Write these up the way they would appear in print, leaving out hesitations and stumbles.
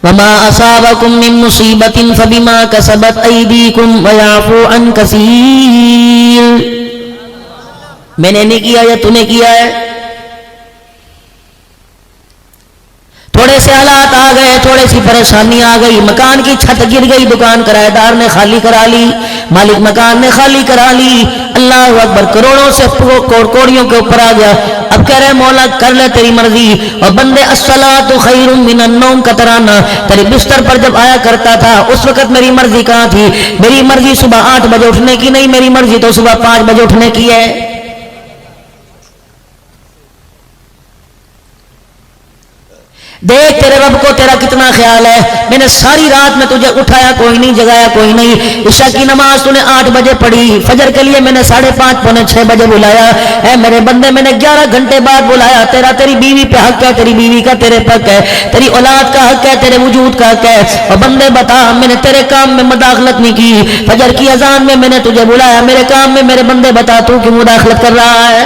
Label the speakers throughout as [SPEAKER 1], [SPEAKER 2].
[SPEAKER 1] وما اصابكم من مصیبۃ فبما کسبت ایدیکم ویعفو عن کثیر. میں نے نہیں کیا یا تو نے کیا ہے؟ تھوڑے سے حالات آ گئے، تھوڑی سی پریشانی آ گئی، مکان کی چھت گر گئی، دکان کرایہ دار نے خالی کرا لی، مالک مکان نے خالی کرا لی، اللہ اکبر، کروڑوں سے کوڑیوں کے اوپر آ گیا. اب کہہ رہے مولا کر لے تیری مرضی. اور بندے الصلاۃ خیر من النوم کا ترانہ تیرے بستر پر جب آیا کرتا تھا اس وقت میری مرضی کہاں تھی؟ میری مرضی صبح 8 بجے اٹھنے کی نہیں، میری مرضی تو صبح 5 بجے اٹھنے کی ہے. دیکھ تیرے رب کو تیرا کتنا خیال ہے. میں نے ساری رات میں تجھے اٹھایا کوئی نہیں، جگایا کوئی نہیں. عشاء کی نماز تو نے 8 بجے پڑھی، فجر کے لیے میں نے 5:30 پونے 6 بجے بلایا. اے میرے بندے میں نے 11 گھنٹے بعد بلایا. تیری بیوی پہ حق ہے، تیری بیوی کا تیرے پہ حق ہے، تیری اولاد کا حق ہے، تیرے وجود کا حق ہے. اور بندے بتا میں نے تیرے کام میں مداخلت نہیں کی. فجر کی اذان میں نے تجھے بلایا، میرے کام میں میرے بندے بتا تو کیوں مداخلت کر رہا ہے؟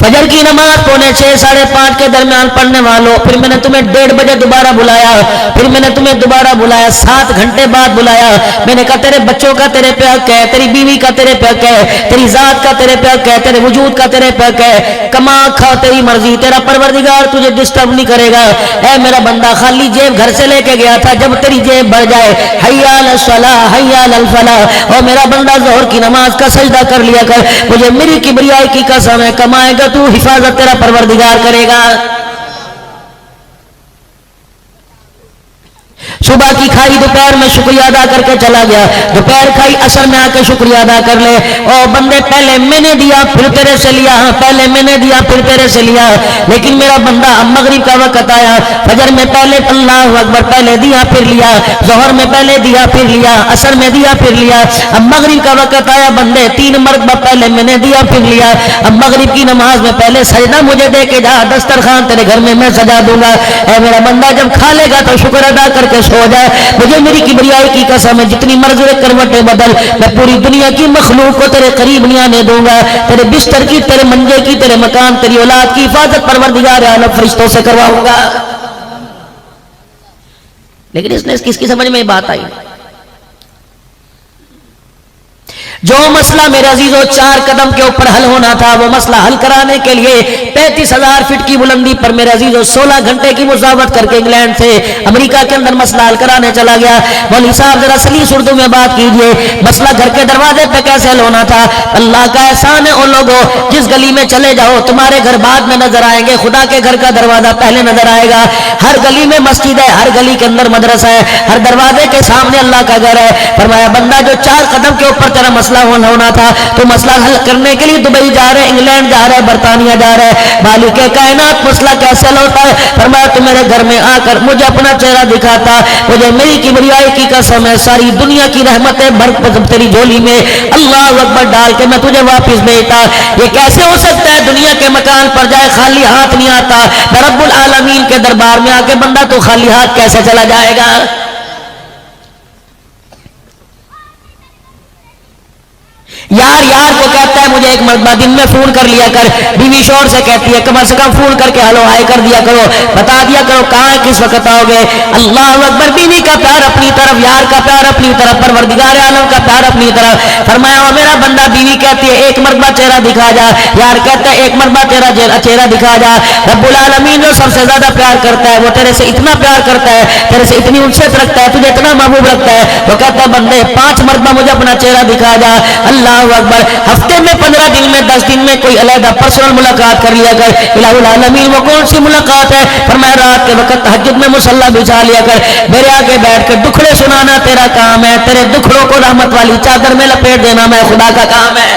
[SPEAKER 1] فجر کی نماز پونے 6 5:30 کے درمیان پڑھنے والوں، پھر میں نے تمہیں 1:30 بجے دوبارہ بلایا، پھر میں نے تمہیں دوبارہ بلایا 7 گھنٹے بعد بلایا. میں نے کہا تیرے بچوں کا تیرے پہ حق ہے، تیری بیوی کا تیرے پہ حق ہے، تیری ذات کا تیرے پہ حق ہے، تیرے وجود کا تیرے پہ حق ہے. کما کھا تیری مرضی، تیرا پروردگار تجھے ڈسٹرب نہیں کرے گا. اے میرا بندہ خالی جیب گھر سے لے کے گیا تھا، جب تیری جیب بھر جائے حی علی الصلاۃ حی علی الفلاح. اور میرا بندہ ظہر کی نماز کا سجدہ کر لیا کر. مجھے میری کبریائی کی قسم ہے کمائے گا تو حفاظت تیرا پروردگار کرے گا. صبح کی کھائی دوپہر میں شکریہ ادا کر کے چلا گیا، دوپہر کھائی عصر میں آ کے شکریہ ادا کر لے. اور بندے پہلے میں نے دیا پھر تیرے سے لیا، ہاں پہلے میں نے دیا پھر تیرے سے لیا. لیکن میرا بندہ اب مغرب کا وقت آیا، فجر میں پہلے اللہ اکبر پہلے دیا پھر لیا، ظہر میں پہلے دیا پھر لیا، عصر میں دیا پھر لیا. اب مغرب کا وقت آیا بندے 3 مرتبہ پہلے میں نے دیا پھر لیا. اب مغرب کی نماز میں پہلے سجدہ مجھے دے کے جا، دسترخوان تیرے گھر میں سجا دوں گا. اے میرا بندہ جب کھا لے گا تو شکر ادا کر کے سو جائے. مجھے میری کبریائی کی قسم ہے جتنی مرضی کروٹیں بدل، میں پوری دنیا کی مخلوق کو تیرے قریب نہیں آنے دوں گا. تیرے بستر کی، تیرے منجے کی، تیرے مکان، تیری اولاد کی حفاظت پروردگار عالم فرشتوں سے کرواؤں گا. لیکن اس کی سمجھ میں بات آئی جو مسئلہ میرے عزیزوں 4 قدم کے اوپر حل ہونا تھا، وہ مسئلہ حل کرانے کے لیے 35,000 فٹ کی بلندی پر میرے عزیزوں 16 گھنٹے کی مسافت کر کے انگلینڈ سے امریکہ کے اندر مسئلہ حل کرانے چلا گیا. مولوی صاحب ذرا سلیس اردو میں بات کیجئے، مسئلہ گھر کے دروازے پہ کیسے حل ہونا تھا؟ اللہ کا احسان ہے ان لوگوں، جس گلی میں چلے جاؤ تمہارے گھر بعد میں نظر آئیں گے، خدا کے گھر کا دروازہ پہلے نظر آئے گا. ہر گلی میں مسجد ہے، ہر گلی کے اندر مدرسہ ہے، ہر دروازے کے سامنے اللہ کا گھر ہے. فرمایا بندہ جو 4 قدم کے اوپر تیرا مسئلہ ہونا تھا تو مسئلہ حل کرنے کے لیے دبئی جا رہے، انگلینڈ جا رہے، برطانیہ جا رہے. مالک کائنات مسئلہ کیسے حل ہوتا ہے؟ فرمایا تو میرے گھر میں آ کر مجھے اپنا چہرہ دکھاتا، مجھے میری کبریائی کی قسم ہے ساری دنیا کی رحمتیں بھر تیری جھولی میں اللہ اکبر ڈال کے میں تجھے واپس بھیجتا. یہ کیسے ہو سکتا ہے دنیا کے مکان پر جائے خالی ہاتھ نہیں آتا؟ رب العالمین کے دربار میں آ کے بندہ تو خالی ہاتھ کیسے چلا جائے گا؟ یار کو کہتا ہے مجھے ایک مرتبہ دن میں فون کر لیا کر، بیوی شوہر سے کہتی ہے کم از کم فون کر کے ہلو ہائے کر دیا کرو، بتا دیا کرو کہاں کس وقت آؤ گے. اللہ اکبر، بیوی کا پیار اپنی طرف، یار کا پیار اپنی طرف، پروردگار عالم کا پیار اپنی طرف. فرمایا او میرا بندہ، بیوی کہتی ہے ایک مرتبہ چہرہ دکھا جا، یار کہتا ہے ایک مرتبہ تیرا چہرہ دکھا جا. رب العالمین جو سب سے زیادہ پیار کرتا ہے، وہ تیرے سے اتنا پیار کرتا ہے، تیرے سے اتنی انسیت رکھتا ہے، تجھے اتنا محبوب رکھتا ہے، وہ کہتا ہے بندے 5 مرتبہ مجھے اپنا چہرہ دکھا جا. اللہ اکبر، ہفتے میں 15 دن میں 10 دن میں کوئی علیحدہ پرسنل ملاقات کر لیا کر. الہ العالمین وہ کون سی ملاقات ہے؟ فرمایا رات کے وقت تہجد میں مصلی بچھا لیا کر، میرے آگے بیٹھ کر دکھڑے سنانا تیرا کام ہے، تیرے دکھڑوں کو رحمت والی چادر میں لپیٹ دینا میں خدا کا کام ہے.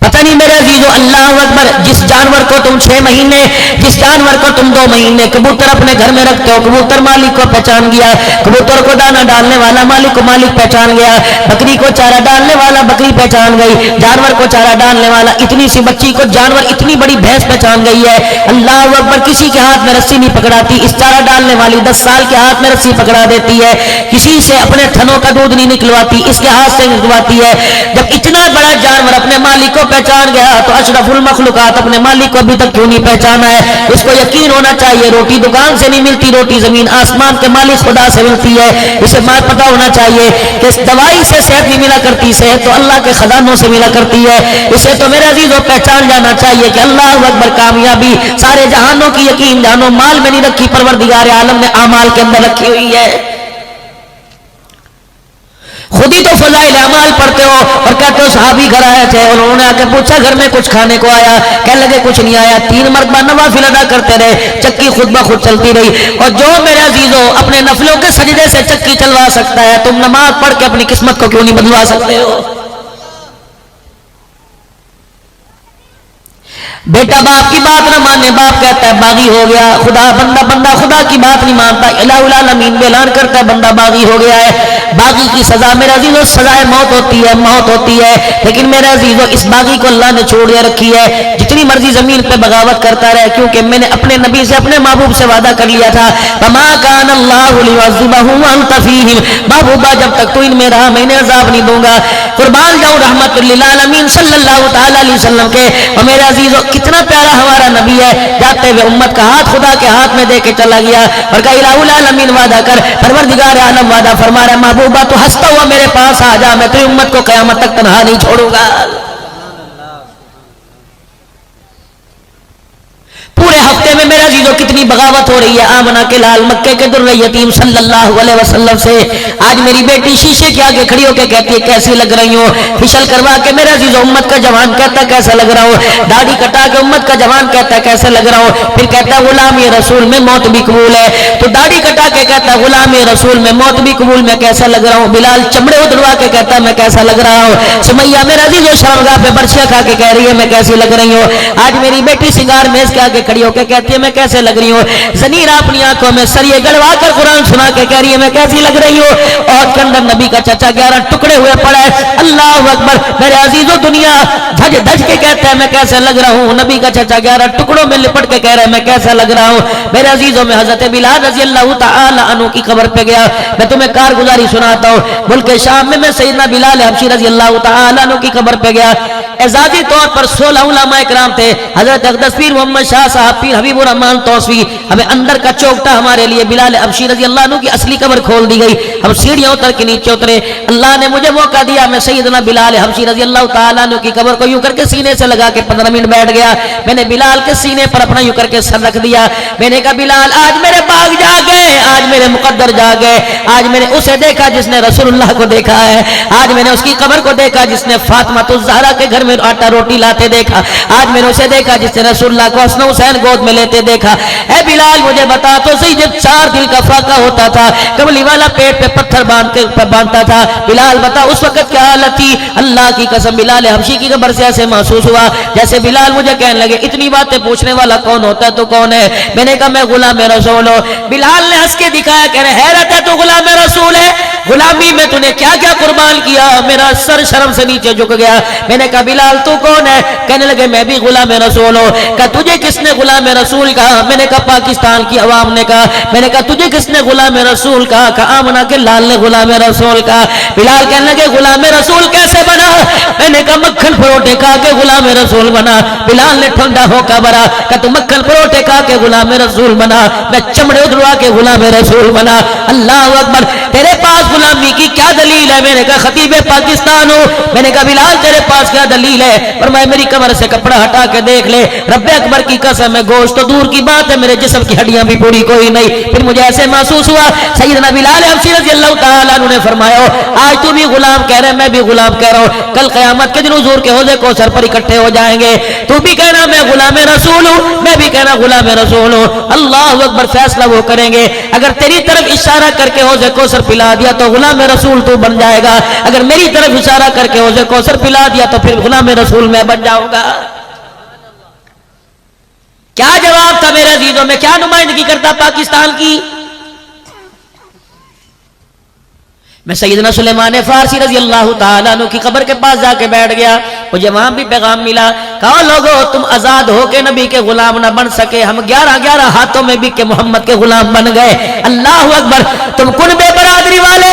[SPEAKER 1] پتہ نہیں میرے عزیزو، اللہ اکبر، جس جانور کو تم 6 مہینے، جس جانور کو تم 2 مہینے کبوتر اپنے گھر میں رکھتے ہو، کبوتر مالک کو پہچان گیا، کبوتر کو دانا ڈالنے والا مالک کو مالک پہچان گیا، بکری کو چارہ ڈالنے والا بکری پہچان گئی، جانور کو چارہ ڈالنے والا اتنی سی بچی کو جانور اتنی بڑی بھینس پہچان گئی ہے. اللہ اکبر، کسی کے ہاتھ میں رسی نہیں پکڑاتی، اس چارہ ڈالنے والی 10 سال کے ہاتھ میں رسی پکڑا دیتی ہے. کسی سے اپنے تھنوں کا دودھ نہیں نکلواتی، اس کے ہاتھ سے نکلواتی ہے. جب اتنا بڑا جانور اپنے مالک کو پہچان پہچان گیا تو اشرف المخلوقات اپنے مالک کو ابھی تک کیوں نہیں پہچانا ہے؟ اس کو یقین ہونا چاہیے روٹی دکان سے نہیں ملتی، روٹی زمین آسمان کے مالک خدا سے ملتی ہے۔ اسے پتہ ہونا چاہیے کہ اس دوائی سے صحت نہیں ملا کرتی، صحت تو اللہ کے خزانوں سے ملا کرتی ہے۔ اسے تو میرے عزیزوں پہچان جانا چاہیے کہ اللہ اکبر، کامیابی سارے جہانوں کی یقین جانو مال میں نہیں رکھی، پروردگار عالم نے اعمال کے اندر رکھی ہوئی ہے۔ خود ہی تو فضائل اعمال پڑھتے ہو اور کہتے ہو صحابی گھر آئے تھے اور انہوں نے آ کے پوچھا گھر میں کچھ کھانے کو آیا؟ کہنے لگے کچھ نہیں آیا۔ 3 مرتبہ نوافل ادا کرتے رہے، چکی خود بخود چلتی رہی۔ اور جو میرے عزیزو اپنے نفلوں کے سجدے سے چکی چلوا سکتا ہے، تم نماز پڑھ کے اپنی قسمت کو کیوں نہیں بدلوا سکتے ہو؟ بیٹا باپ کی بات نہ مانے، باپ کہتا ہے باغی ہو گیا، بندہ خدا کی بات نہیں مانتا، الہ العالمین بھی اعلان کرتا ہے بندہ باغی ہو گیا ہے۔ باغی کی سزا میرے عزیزو سزائے موت ہوتی ہے، لیکن میرے عزیزو اس باغی کو اللہ نے چھوڑ دیا رکھی ہے، جتنی مرضی زمین پہ بغاوت کرتا رہے، کیونکہ میں نے اپنے نبی سے اپنے محبوب سے وعدہ کر لیا تھا، وما کان اللہ لیعذبہم وانت فیہم، محبوبہ جب تک تو ان میں رہا میں انہیں عذاب نہیں دوں گا۔ قربان جاؤں رحمت للعالمین صلی اللہ تعالی علیہ وسلم کے۔ اور میرے عزیزو کتنا پیارا ہمارا نبی ہے، جاتے ہوئے امت کا ہاتھ خدا کے ہاتھ میں دے کے چلا گیا اور کہا الہ العالمین وعدہ کر، پروردگار عالم وعدہ فرما رہا ہے محبوبہ تو ہنستا ہوا میرے پاس آ جا، میں تیری امت کو قیامت تک تنہا نہیں چھوڑوں گا۔ پورے ہفتے میں میرا عزیزو کتنی بغاوت ہو رہی ہے آمنہ کے لال مکے کے در یتیم صلی اللہ علیہ وسلم سے۔ آج میری بیٹی شیشے کے آگے کھڑی ہو کے کہتی ہے کیسی لگ رہی ہوں، فشل کروا کے میرا عزیزو امت کا جوان کہتا ہے کیسا لگ رہا ہوں، داڑھی کٹا کے امت کا جوان کہتا ہے کیسے لگ رہا ہوں، پھر کہتا ہے غلام رسول میں موت بھی قبول ہے، تو داڑھی کٹا کے کہتا ہے غلام رسول میں موت بھی قبول، میں کیسا لگ رہا ہوں، بلال چمڑے اتروا کے کہتا ہے میں کیسا لگ رہا ہوں، سمیہ میرا عزیزو شرمگاہ پہ برچیاں کھا کے کہہ رہی ہے میں کیسی لگ رہی ہوں۔ آج میری بیٹی سنگار میز کے آگے کھڑی ہو کے کہتی ہے میں کیسے لگ رہی ہوں، زنیرہ اپنی آنکھوں میں سریے گڑوا کر قرآن سنا کے کہہ رہی ہے میں کیسی لگ رہی ہوں، اور کے اندر نبی کا چچا 11 ٹکڑے ہوئے پڑا ہے، اللہ اکبر میرے عزیزو دنیا دھج دھج کے کہتا ہے میں کیسے لگ رہا ہوں، نبی کا چچا 11 ٹکڑوں میں لپٹ کے کہہ رہا ہے میں کیسا لگ رہا ہوں۔ میرے عزیزو میں حضرت بلال رضی اللہ تعالی عنہ کی قبر پہ گیا، میں تمہیں کارگزاری سناتا ہوں، ملک شام میں سیدنا بلال حبشی رضی اللہ تعالی عنہ کی قبر پہ گیا۔ اعزازی طور پر 16 علماء اکرام تھے، حضرت اقدس پیر محمد شاہ صاحب، پیر حبیب الرحمن توسوی، ہمیں اندر کا چوکٹا ہمارے لیے بلال حبشی رضی اللہ عنہ کی اصلی قبر کھول دی گئی، ہم سیڑھیاں اتر کے نیچے اترے، اللہ نے مجھے موقع دیا، میں سیدنا بلال حبشی رضی اللہ تعالیٰ عنہ کی قبر کو یوں کر کے سینے سے لگا کے 15 منٹ بیٹھ گیا، میں نے بلال کے سینے پر اپنا یوں کر کے سر رکھ دیا، میں نے کہا بلال آج میرے باغ جاگے، آج میرے مقدر جاگے، آج میں نے اسے دیکھا جس نے رسول اللہ کو دیکھا ہے، آج میں نے اس کی قبر کو دیکھا جس نے فاطمہ الزہرا کے گھر میں آٹا روٹی لاتے دیکھا، آج میں نے اسے دیکھا جس نے رسول اللہ کو حسن حسین گود میں لیتے دیکھا۔ اے بلال مجھے بتا تو صحیح، جب 4 دل کا فاقہ ہوتا تھا، کملی والا پیٹ پہ پتھر باندھتا تھا، بلال بتا اس وقت کیا حالت تھی؟ اللہ کی قسم بلال حبشی کی قبر سے ایسے محسوس ہوا جیسے بلال مجھے کہنے لگے اتنی باتیں پوچھنے والا کون ہوتا ہے تو کون ہے؟ میں نے کہا میں غلام رسول ہوں۔ بلال نے ہنس کے دکھایا، کہہ رہے حیرت ہے تو غلام رسول ہے، غلامی میں تُونے کیا کیا قربان کیا؟ میرا سر شرم سے نیچے جھک گیا۔ میں نے کہا بلال تو کون ہے؟ کہنے لگے میں بھی غلام رسول ہوں۔ کہا تجھے کس نے غلام رسول کہا؟ میں نے کہا پاکستان کی عوام نے کہا۔ میں نے کہا تجھے کس نے غلام رسول کہا؟ کہا آمنہ کے لال نے غلام رسول کہا۔ بلال کہنے لگے غلام رسول کیسے بنا؟ میں نے کہا مکھن پروٹے کھا کے غلام رسول بنا۔ بلال نے ٹھنڈا ہو کا برا، کہ تو مکھن پروٹے کھا کے غلام رسول بنا، میں چمڑے ادھروا کے غلام رسول بنا۔ اللہ اکبر، تیرے پاس غلامی کی کیا دلیل ہے؟ میں نے کہا خطیب پاکستان ہوں۔ میں نے کہا بلال تیرے پاس کیا دلیل ہے؟ فرمایا میری کمر سے کپڑا ہٹا کے دیکھ لے، رب اکبر کی قسم ہے گوشت تو دور کی بات ہے میرے جسم کی ہڈیاں بھی پوری کوئی نہیں۔ پھر مجھے ایسے محسوس ہوا سیدنا بلال حبشی رضی اللہ تعالیٰ عنہ نے فرمایا آج تو بھی غلام کہہ رہے میں بھی غلام کہہ رہا ہوں، کل قیامت کے دن حضور کے حوضے کوثر پر اکٹھے ہو جائیں گے، تو بھی کہنا میں غلام رسول ہوں، میں بھی کہنا غلام رسول ہوں۔ اللہ اکبر، فیصلہ وہ کریں گے، اگر تیری طرف اشارہ کر کے حوضے کوثر پلا دیا تو غلام رسول تو بن جائے گا، اگر میری طرف اشارہ کر کے حوضے کوثر پلا دیا تو پھر غلام رسول میں بن جاؤں گا۔ کیا جواب تھا میرے عزیزوں؟ میں کیا نمائندگی کرتا پاکستان کی؟ میں سیدنا سلیمان فارسی رضی اللہ تعالیٰ عنہ کی قبر کے پاس جا کے بیٹھ گیا، مجھے وہاں بھی پیغام ملا، کہا لوگو تم آزاد ہو کے نبی کے غلام نہ بن سکے، ہم 11 ہاتھوں میں بھی کہ محمد کے غلام بن گئے۔ اللہ اکبر، تم کن بے برادری والے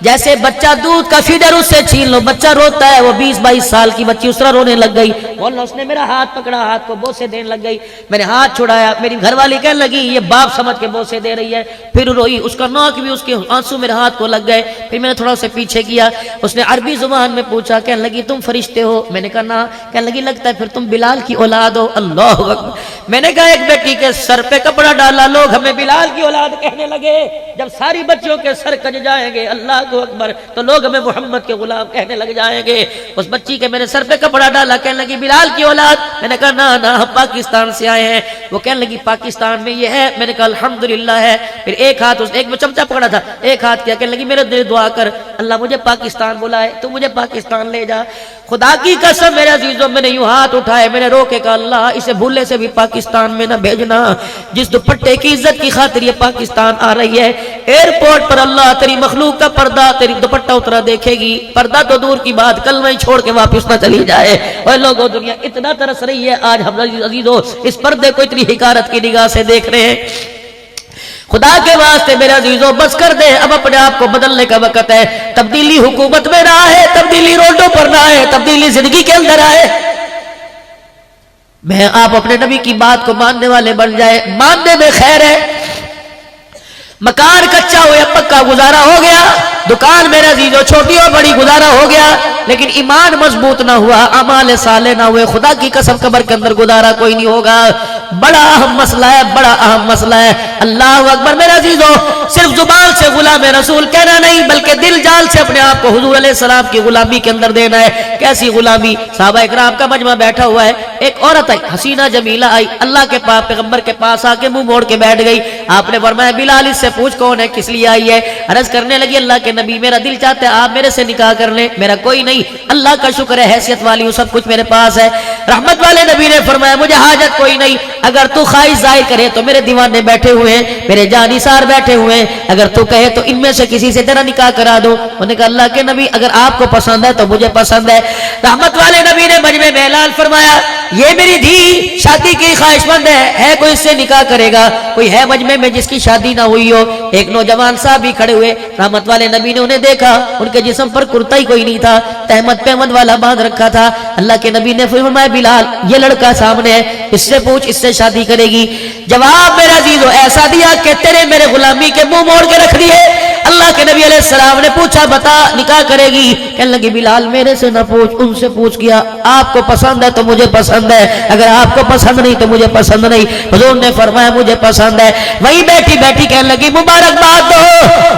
[SPEAKER 1] جیسے بچہ دودھ کا فیڈر اس سے چھین لو، بچہ روتا ہے، وہ 20-22 سال کی بچی اس طرح رونے لگ گئی، واللہ اس نے میرا ہاتھ پکڑا، ہاتھ کو بوسے دینے لگ گئی، میں نے ہاتھ چھڑایا، میری گھر والی کہنے لگی یہ باپ سمجھ کے بوسے دے رہی ہے، پھر روئی، اس کا ناک بھی اس کے آنسو میرے ہاتھ کو لگ گئے، پھر میں نے تھوڑا اسے پیچھے کیا، اس نے عربی زبان میں پوچھا، کہنے لگی تم فرشتے ہو؟ میں نے کہا نا، کہنے لگی لگتا ہے پھر تم بلال کی اولاد ہو۔ اللہ اکبر۔ میں نے کہا ایک بیٹی کے سر پہ کپڑا ڈالا، لوگ ہمیں بلال کی اولاد کہنے لگے، جب ساری بچیوں کے سر کج جائیں گے اللہ اکبر تو لوگ ہمیں محمد کے غلام کہنے لگ جائیں گے۔ اس بچی کے میں نے سر پہ کپڑا ڈالا، کہنے لگی بلال کی اولاد۔ میں نے کہا نا ہم پاکستان سے آئے ہیں۔ وہ کہنے لگی پاکستان میں یہ ہے؟ میں نے کہا الحمدللہ ہے۔ پھر ایک ہاتھ ایک میں چمچہ پکڑا تھا، ایک ہاتھ کیا، کہنے لگی میرے دل دعا کر اللہ مجھے پاکستان بلائے، تو مجھے پاکستان لے جا۔ خدا کی قسم میرے عزیزوں، میں نے یوں ہاتھ اٹھائے، میں نے رو کے کہا اللہ اسے بھولے سے بھی پاکستان میں نہ بھیجنا، جس دوپٹے کی عزت کی خاطر یہ پاکستان آ رہی ہے، ایئرپورٹ پر اللہ تیری مخلوق کا پردہ تیری دوپٹہ اترا دیکھے گی، پردہ تو دور کی بات کل میں چھوڑ کے واپس نہ چلی جائے۔ اور لوگوں دنیا اتنا ترس رہی ہے، آج ہم عزیزوں اس پردے کو اتنی حقارت کی نگاہ سے دیکھ رہے ہیں۔ خدا کے واسطے میرے عزیزوں بس کر دے، اب اپنے آپ کو بدلنے کا وقت ہے۔ تبدیلی حکومت میں نہ آئے، تبدیلی روڈوں پر نہ آئے، تبدیلی زندگی کے اندر آئے۔ میں آپ اپنے نبی کی بات کو ماننے والے بن جائے، ماننے میں خیر ہے۔ مکان کچا ہو یا پکا گزارا ہو گیا، دکان میرے عزیزوں چھوٹی اور بڑی گزارا ہو گیا، لیکن ایمان مضبوط نہ ہوا، اعمال صالح نہ ہوئے، خدا کی قسم قبر کے اندر گزارا کوئی نہیں ہوگا۔ بڑا اہم مسئلہ ہے، بڑا اہم مسئلہ ہے۔ اللہ اکبر میرے عزیزوں، صرف زبان سے غلام رسول کہنا نہیں، بلکہ دل جان سے اپنے آپ کو حضور علیہ السلام کی غلامی کے اندر دینا ہے۔ کیسی غلامی؟ صحابہ اکرام کا مجمع بیٹھا ہوا ہے، ایک عورت آئی، حسینہ جمیلہ آئی، اللہ کے پاس پیغمبر کے پاس آ کے منہ موڑ کے بیٹھ گئی۔ آپ نے فرمایا بلال اس سے پوچھ کون ہے، کس لیے آئی ہے؟ عرض کرنے لگی اللہ کے نبی میرا دل چاہتا ہے آپ میرے سے نکاح کر لیں، میرا کوئی نہیں، اللہ کا شکر ہے حیثیت والی ہوں، سب کچھ میرے پاس ہے۔ رحمت والے نبی نے فرمایا مجھے حاجت کوئی نہیں، اگر تو خواہش ظاہر کرے تو میرے دیوانے بیٹھے ہوئے ہیں، میرے جانثار بیٹھے ہوئے ہیں، اگر تو کہے تو ان میں سے کسی سے تیرا نکاح کرا دو۔ انہوں نے کہا اللہ کے نبی اگر آپ کو پسند ہے تو مجھے پسند ہے۔ رحمت والے نبی نے مجمع میں اعلان فرمایا یہ میری دھی شادی کی خواہش مند ہے کوئی اس سے نکاح کرے گا؟ کوئی ہے مجمع میں جس کی شادی نہ ہوئی ہو؟ ایک نوجوان صاحب بھی کھڑے ہوئے، رحمت والے نبی نے انہیں دیکھا، ان کے جسم پر کرتا ہی کوئی نہیں تھا، تہمت پہمت والا باندھ رکھا تھا۔ اللہ کے نبی نے فرمایا بلال یہ لڑکا سامنے ہے، اس سے پوچھ اس سے شادی کرے گی؟ جواب میرا عزیزو ایسا دیا کہ تیرے میرے غلامی کے منہ موڑ کے رکھ دیے۔ اللہ کے نبی علیہ السلام نے پوچھا بتا نکاح کرے گی؟ کہنے لگی بلال میرے سے نہ پوچھ، ان سے پوچھ گیا، آپ کو پسند ہے تو مجھے پسند ہے، اگر آپ کو پسند نہیں تو مجھے پسند نہیں۔ حضور نے فرمایا مجھے پسند ہے۔ وہی بیٹھی بیٹھی کہنے لگی مبارکباد دو،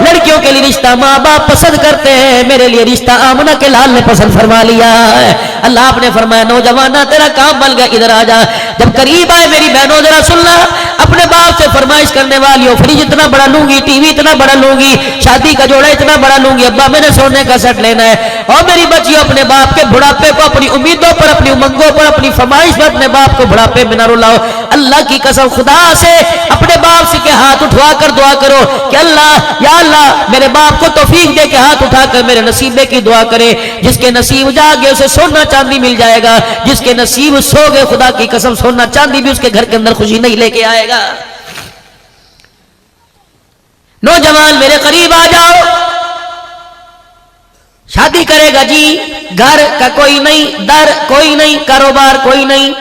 [SPEAKER 1] لڑکیوں کے لیے رشتہ ماں باپ پسند کرتے ہیں، میرے لیے رشتہ آمنہ کے لال نے پسند فرما لیا ہے۔ اللہ آپ نے فرمایا نوجوانہ تیرا کام بن گیا، ادھر آ جا۔ جب قریب آئے میری بہنوں ذرا سننا، اپنے باپ سے فرمائش کرنے والی ہو، فریج اتنا بڑا لوں گی، ٹی وی اتنا بڑا لوں گی، شادی کا جوڑا اتنا بڑا لوں گی، ابا میں نے سونے کا سیٹ لینا ہے۔ اور میری بچیوں اپنے باپ کے بڑھاپے کو اپنی امیدوں پر، اپنی امنگوں پر، اپنی فرمائش پر اپنے باپ کو بڑھاپے میں نہ رلاؤ۔ اللہ کی قسم خدا سے اپنے باپ سے کے ہاتھ اٹھوا کر دعا کرو کہ اللہ یا اللہ میرے باپ کو توفیق دے کے ہاتھ اٹھا کر میرے نصیبے کی دعا کرے۔ جس کے نصیب جاگے اسے سونا چاندی مل جائے گا، جس کے نصیب سو گئے خدا کی قسم سونا چاندی بھی اس کے گھر کے اندر خوشی نہیں لے کے آئے گا۔ نوجوان میرے قریب آ جاؤ، شادی کرے گا جی، گھر کا کوئی نہیں، در کوئی نہیں، کاروبار کوئی نہیں۔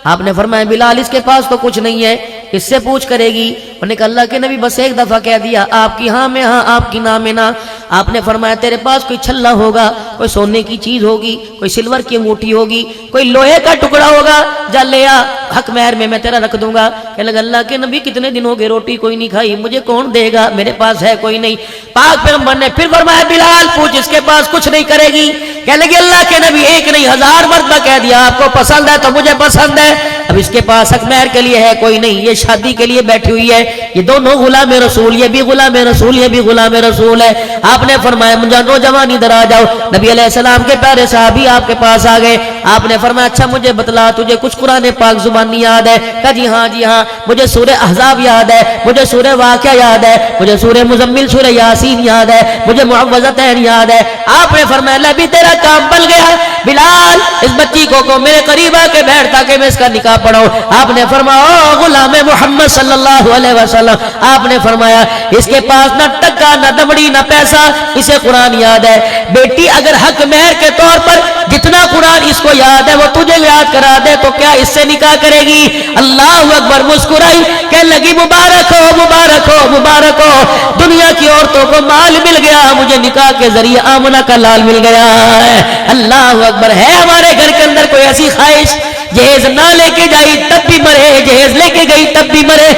[SPEAKER 1] آپ نے فرمایا بلال اس کے پاس تو کچھ نہیں ہے، اس سے پوچھ کرے گی؟ انہوں نے کہا اللہ کے نبی بس ایک دفعہ کہہ دیا آپ کی ہاں میں ہاں، آپ کی نہ میں نہ۔ آپ نے فرمایا تیرے پاس کوئی چھلا ہوگا، کوئی سونے کی چیز ہوگی، کوئی سلور کی انگوٹھی ہوگی، کوئی لوہے کا ٹکڑا ہوگا، جا لے آ، حق مہر میں تیرا رکھ دوں گا۔ کہنے لگا اللہ کے نبی کتنے دن ہو گئے روٹی کوئی نہیں کھائی، مجھے کون دے گا، میرے پاس ہے کوئی نہیں۔ پاک پیغمبر نے پھر فرمایا بلال پوچھ اس کے پاس کچھ نہیں کرے گی؟ کہنے لگے اللہ کے نبی ایک نہیں 1000 مرتبہ کہہ دیا آپ کو پسند ہے تو مجھے پسند ہے، اب اس کے پاس حق مہر کے لیے ہے کوئی نہیں، یہ شادی کے لیے بیٹھی ہوئی ہے، یہ دونوں غلام رسول، یہ بھی غلام رسول، یہ بھی غلام رسول ہے۔ آپ نے فرمایا مجھے نوجوان ادھر آ جاؤ۔ نبی علیہ السلام کے پیارے صحابی آپ کے پاس آ گئے۔ آپ نے فرمایا اچھا مجھے بتلا تجھے کچھ قرآن پاک زبانی یاد ہے؟ کہا جی ہاں مجھے سورہ احزاب یاد ہے، مجھے سورہ واقعہ یاد ہے، مجھے سورہ مزمل سورہ یاسین یاد ہے، مجھے معوذتین یاد ہے۔ آپ نے فرمایا بھی تیرا کام بن گیا بلال، اس بچی کو میرے قریب آ کے بیٹھ تاکہ میں اس کا نکاح پڑھاؤں. آپ نے فرمایا او غلام محمد صلی اللہ علیہ وسلم، آپ نے فرمایا اس کے پاس نہ ٹکا نہ دمڑی نہ پیسہ، اسے قرآن یاد ہے. بیٹی اگر حق مہر کے طور پر جتنا قرآن اس کو یاد ہے وہ تجھے یاد کرا دے تو کیا اس سے نکاح کرے گی؟ اللہ اکبر. مسکرائی کہنے لگی مبارک ہو مبارک ہو مبارک ہو، دنیا کی عورتوں کو مال مل گیا، مجھے نکاح کے ذریعے آمنہ کا لال مل گیا ہے. اللہ اکبر. ہے ہمارے گھر کے اندر کوئی ایسی خواہش جہیز نہ لے کے جائی تب بھی مرے، جہیز لے کے گئی تب بھی مرے؟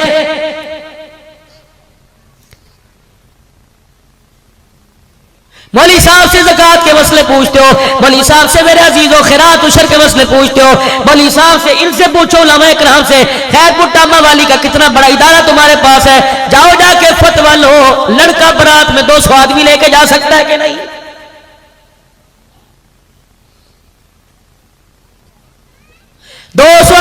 [SPEAKER 1] مولوی صاحب سے زکوٰۃ کے مسئلے پوچھتے ہو، مولوی صاحب سے میرے عزیزو خیرات عشر کے مسئلے پوچھتے ہو، مولوی صاحب سے ان سے پوچھو، علماء کرام سے خیر پٹامہ والی کا کتنا بڑا ادارہ تمہارے پاس ہے، جاؤ جا کے فتویٰ لو. لڑکا برات میں 200 آدمی لے کے جا سکتا ہے کہ نہیں؟ 200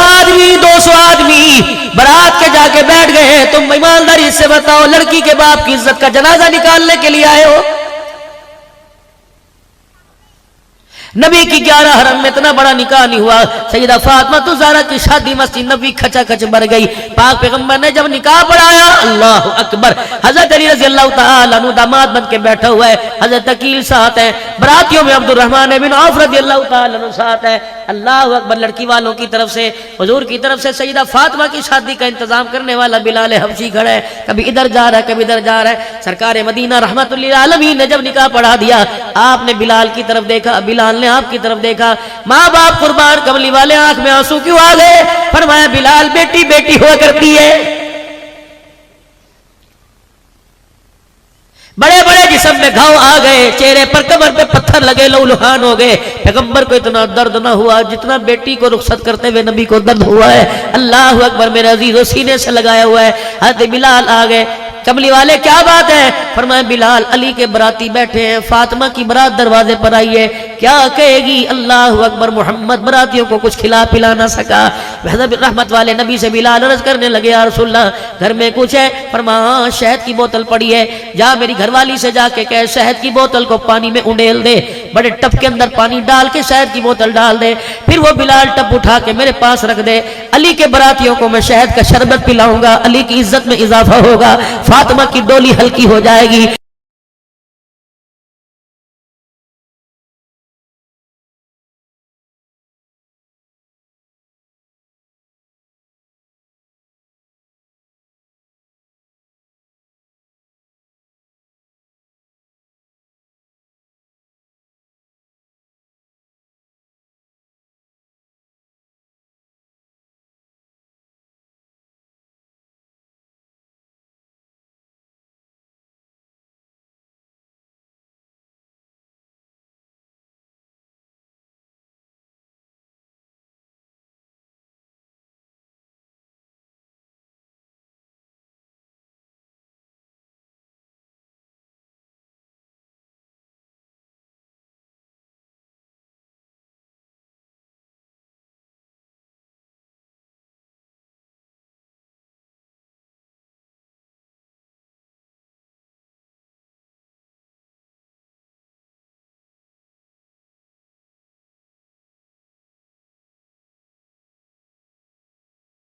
[SPEAKER 1] آدمی برات کے جا کے بیٹھ گئے ہیں. تم ایمانداری سے بتاؤ لڑکی کے باپ کی عزت کا جنازہ نکالنے کے لیے آئے ہو؟ نبی کی 11 حرم میں اتنا بڑا نکاح نہیں ہوا. سیدہ فاطمہ الزہرا کی شادی مسجد نبوی کھچا کھچ بھر گئی. پاک پیغمبر نے جب نکاح پڑھایا، اللہ اکبر، حضرت علی رضی اللہ تعالیٰ عنہ داماد بن کے بیٹھا ہوا ہے، حضرت عقیل ساتھ ہے، براتیوں میں عبد الرحمن بن عوف رضی اللہ تعالیٰ عنہ ساتھ ہے. اللہ اکبر. لڑکی والوں کی طرف سے، حضور کی طرف سے سیدہ فاطمہ کی شادی کا انتظام کرنے والا بلال حبشی کھڑا ہے، کبھی ادھر جا رہا ہے کبھی ادھر جا رہا ہے. سرکار مدینہ رحمت للعالمین نے جب نکاح پڑھا دیا، آپ نے بلال کی طرف دیکھا، بلال نے آپ کی طرف دیکھا. ماں باپ قربان، کملی والے آنکھ میں آنسو کیوں آ گئے؟ فرمایا بلال بیٹی بیٹی ہوا کرتی ہے. بڑے بڑے جسم میں گھاؤ آ گئے، چہرے پر کمر پہ پتھر لگے، لہولہان ہو گئے. پیغمبر کو اتنا درد نہ ہوا جتنا بیٹی کو رخصت کرتے ہوئے نبی کو درد ہوا ہے. اللہ اکبر. میرے عزیزو سینے سے لگایا ہوا ہے. حضرت بلال آ گئے. کملی والے کیا بات ہے؟ فرمایا بلال علی کے براتی بیٹھے ہیں، فاطمہ کی برات دروازے پر آئی ہے، کیا کہے گی؟ اللہ اکبر. محمد براتیوں کو کچھ کھلا پلا نہ سکا. حضرت رحمت والے نبی سے بلال عرض کرنے لگے یا رسول اللہ گھر میں کچھ ہے؟ فرمایا شہد کی بوتل پڑی ہے، جا میری گھر والی سے جا کے کہے شہد کی بوتل کو پانی میں انڈیل دے، بڑے ٹپ کے اندر پانی ڈال کے شہد کی بوتل ڈال دے، پھر وہ بلال ٹپ اٹھا کے میرے پاس رکھ دے. علی کے براتیوں کو میں شہد کا شربت پلاؤں گا، علی کی عزت میں اضافہ ہوگا، فاطمہ کی ڈولی ہلکی ہو جائے گی.